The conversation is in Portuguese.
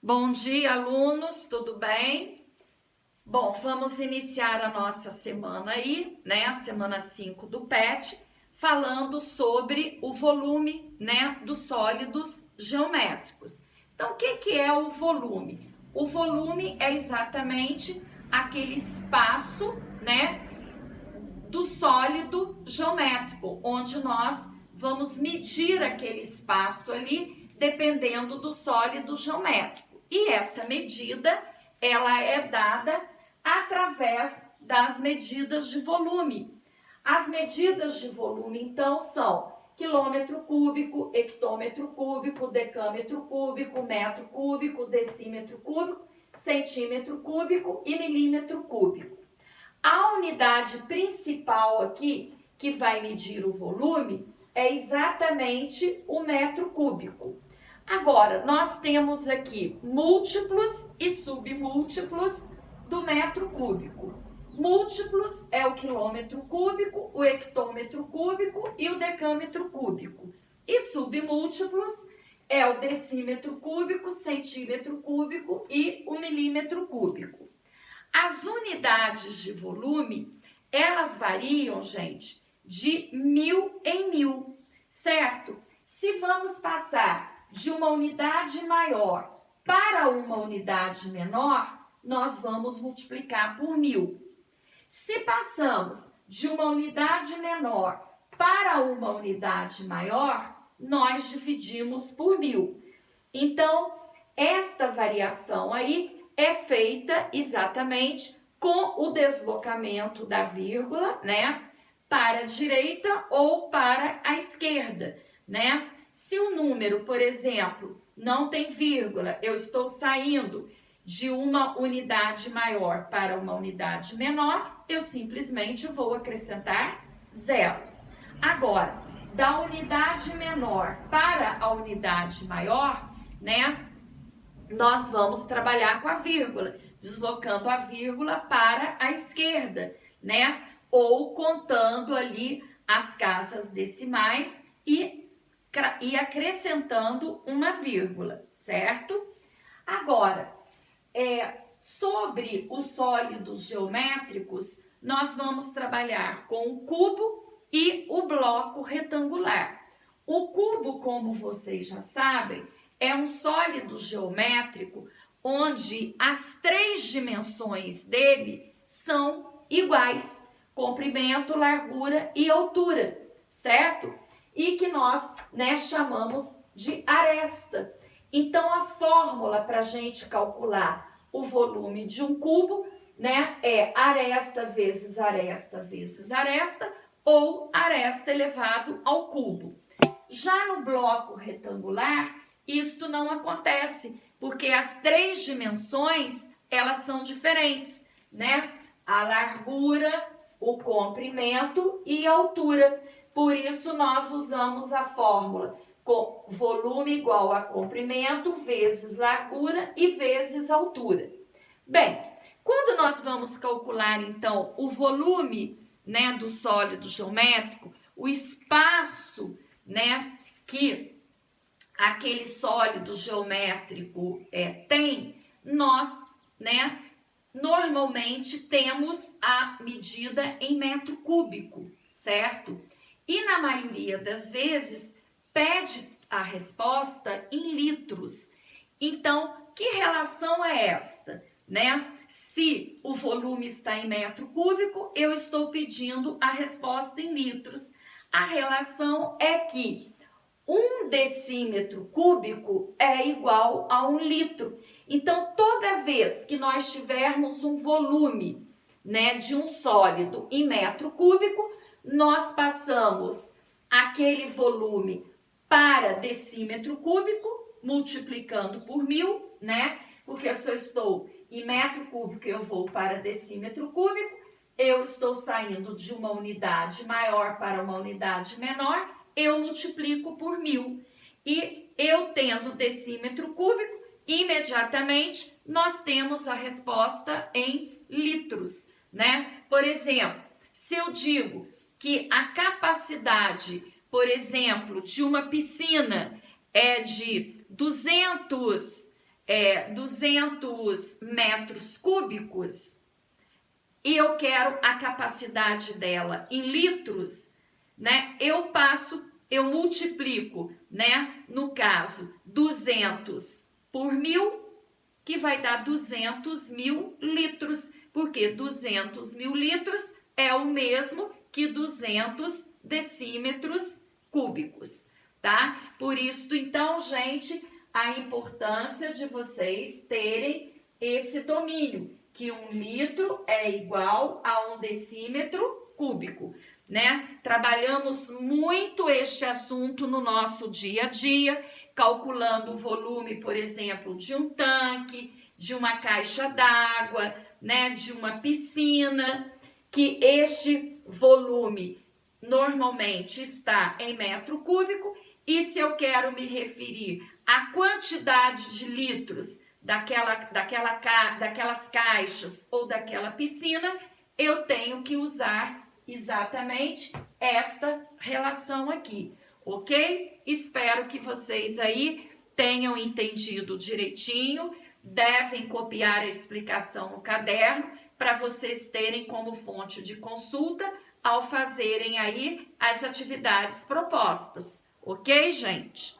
Bom dia, alunos, tudo bem? Bom, vamos iniciar a nossa semana aí, né? A semana 5 do PET, falando sobre o volume, né, dos sólidos geométricos. Então, o que é o volume? O volume é exatamente aquele espaço, né, do sólido geométrico, onde nós vamos medir aquele espaço ali, dependendo do sólido geométrico. E essa medida, ela é dada através das medidas de volume. As medidas de volume, então, são quilômetro cúbico, hectômetro cúbico, decâmetro cúbico, metro cúbico, decímetro cúbico, centímetro cúbico e milímetro cúbico. A unidade principal aqui, que vai medir o volume, é exatamente o metro cúbico. Agora, nós temos aqui múltiplos e submúltiplos do metro cúbico. Múltiplos é o quilômetro cúbico, o hectômetro cúbico e o decâmetro cúbico. E submúltiplos é o decímetro cúbico, centímetro cúbico e o milímetro cúbico. As unidades de volume, elas variam, gente, de 1000 em 1000, certo? Se vamos passar de uma unidade maior para uma unidade menor, nós vamos multiplicar por 1000. Se passamos de uma unidade menor para uma unidade maior, nós dividimos por 1000. Então, esta variação aí é feita exatamente com o deslocamento da vírgula, né, para a direita ou para a esquerda, né? Se o número, por exemplo, não tem vírgula, eu estou saindo de uma unidade maior para uma unidade menor, eu simplesmente vou acrescentar zeros. Agora, da unidade menor para a unidade maior, né, nós vamos trabalhar com a vírgula, deslocando a vírgula para a esquerda, né? Ou contando ali as casas decimais e acrescentando uma vírgula, certo? Agora, sobre os sólidos geométricos, nós vamos trabalhar com o cubo e o bloco retangular. O cubo, como vocês já sabem, é um sólido geométrico onde as três dimensões dele são iguais: comprimento, largura e altura, certo? E que nós, né, chamamos de aresta. Então, a fórmula para a gente calcular o volume de um cubo, né, é aresta vezes aresta vezes aresta, ou aresta elevado ao cubo. Já no bloco retangular, isto não acontece, porque as três dimensões, elas são diferentes, né? A largura, o comprimento e a altura. Por isso, nós usamos a fórmula com volume igual a comprimento vezes largura e vezes altura. Bem, quando nós vamos calcular, então, o volume, né, do sólido geométrico, o espaço, né, que aquele sólido geométrico tem, nós, né, normalmente temos a medida em metro cúbico, certo? E na maioria das vezes pede a resposta em litros. Então, que relação é esta, né? Se o volume está em metro cúbico, eu estou pedindo a resposta em litros. A relação é que 1 decímetro cúbico é igual a 1 litro. Então, toda vez que nós tivermos um volume, né, de um sólido em metro cúbico, nós passamos aquele volume para decímetro cúbico, multiplicando por 1000, né? Porque se eu estou em metro cúbico, eu vou para decímetro cúbico, eu estou saindo de uma unidade maior para uma unidade menor, eu multiplico por 1000. E eu tendo decímetro cúbico, imediatamente nós temos a resposta em litros, né? Por exemplo, se eu digo que a capacidade, por exemplo, de uma piscina é de 200 200 metros cúbicos e eu quero a capacidade dela em litros, né? Eu multiplico, né? No caso, 200 por 1000, que vai dar 200 mil litros, porque 200 mil litros é o mesmo que 200 decímetros cúbicos, tá? Por isso, então, gente, a importância de vocês terem esse domínio, que 1 litro é igual a 1 decímetro cúbico, né? Trabalhamos muito este assunto no nosso dia a dia, calculando o volume, por exemplo, de um tanque, de uma caixa d'água, né? De uma piscina, que este volume normalmente está em metro cúbico, e se eu quero me referir à quantidade de litros daquelas caixas ou daquela piscina, eu tenho que usar exatamente esta relação aqui, ok? Espero que vocês aí tenham entendido direitinho, devem copiar a explicação no caderno para vocês terem como fonte de consulta ao fazerem aí as atividades propostas, ok, gente?